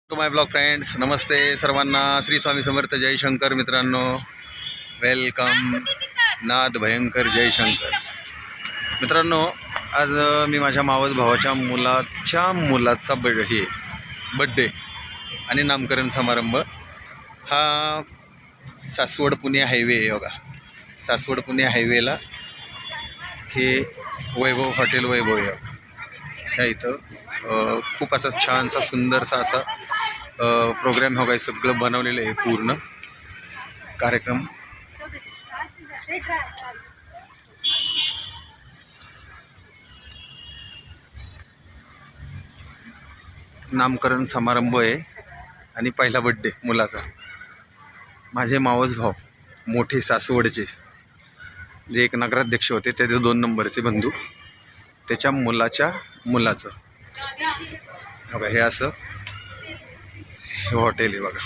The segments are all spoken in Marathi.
टू माय ब्लॉग फ्रेंड्स, नमस्ते सर्वांना. श्री स्वामी समर्थ. जयशंकर मित्रांनो, वेलकम. नाद भयंकर जयशंकर मित्रांनो. आज मी माझ्या मावस भावाच्या मुलाचा बड्डे आणि नामकरण समारंभ. हा सासवड पुणे हायवे आहे बघा. सासवड पुणे हायवेला हे वैभव हॉटेल वैभव आहे. ह्या इथं खूप असा छानसा सुंदरसा असा प्रोग्राम हो काय सगळं बनवलेलं आहे. पूर्ण कार्यक्रम नामकरण समारंभ आहे आणि पहिला बड्डे मुलाचा. माझे मावस भाव मोठे सासवडचे, जे एक नगराध्यक्ष होते, त्याचे 2 नंबरचे बंधू, त्याच्या मुलाचं बघा. हे असं हे हॉटेल आहे बघा.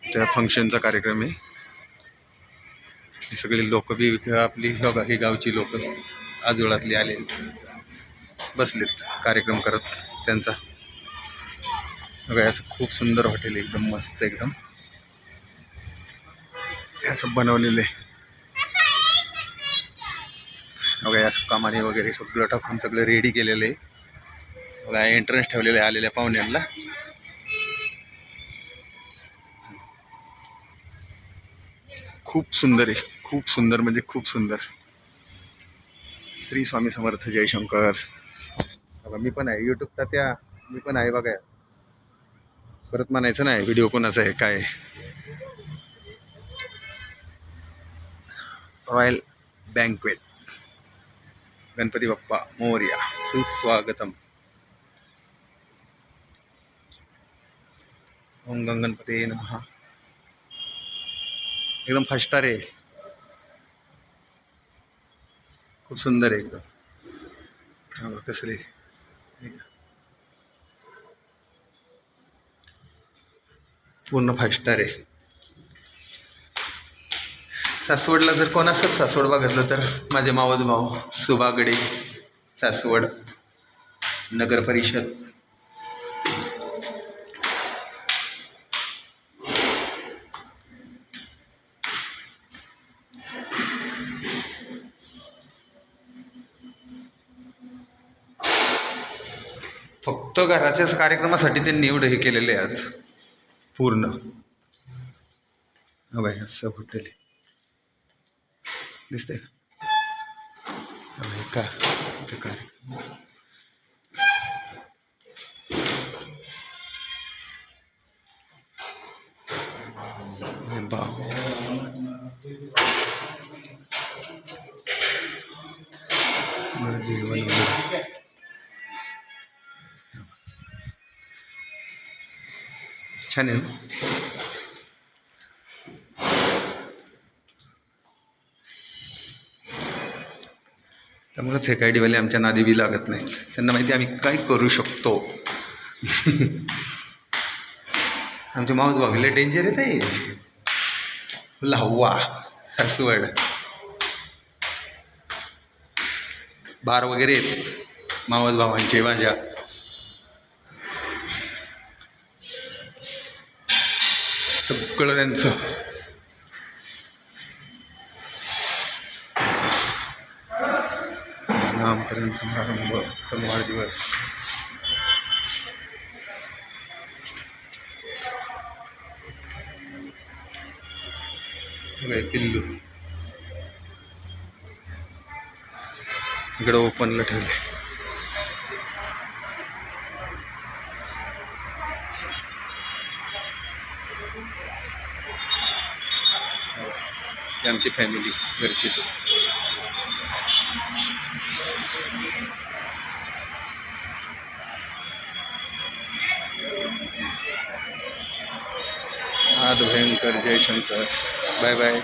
त्या फंक्शनचा कार्यक्रम आहे. ही सगळी लोक बी आपली बघा, ही गावची लोक आजोळातली आलेली बसलेत कार्यक्रम करत त्यांचा. बघा असं खूप सुंदर हॉटेल, एकदम मस्त, एकदम असं बनवलेलं आहे बघा. असं कमानी वगैरे सगळं टाकून सगळं रेडी केलेलं आहे बघा. एंट्रन्स ठेवलेलं आहे आलेल्या पाहुण्यांना. खूप सुंदर आहे, खूप सुंदर म्हणजे खूप सुंदर. श्री स्वामी समर्थ जयशंकर. बघा मी पण आहे यूट्यूबचा, त्या मी पण आहे बघा. परत म्हणायचं नाही व्हिडिओ कोणाचा आहे काय. Royal banquet. गणपती बाप्पा मोरया. सुस्वागतम. ओम गणपती नमः. एकदम फाइव स्टार आहे, खूप सुंदर आहे एकदम. हा कसले पूर्ण 5 स्टार आहे. सासवडला जर कोण असेल सासवड बघितलं तर माझे मावस भाऊ सुभागडे, सासवड नगर परिषद. फक्त घराच्याच कार्यक्रमासाठी त्यांनी एवढं हे केलेलं आहे आज पूर्ण. हा बाई असं हॉटेल दिसतंय का काय. जेवण छान आहे ना. त्यामुळे फेकायडीवाले आमच्या नादी बी लागत नाही. त्यांना माहिती आम्ही काय करू शकतो. आमचे माऊस भागले डेंजर आहे ते. फुल हवा. सासवड बार वगैरे आहेत मावस भावांचे माझ्या. सगळं त्यांचं. नामकरण समारंभ, वाढदिवस. पिल्लू इकडं ओपनला ठेवले. आमची फॅमिली घरची. नाद भयंकर जयशंकर. Bye bye.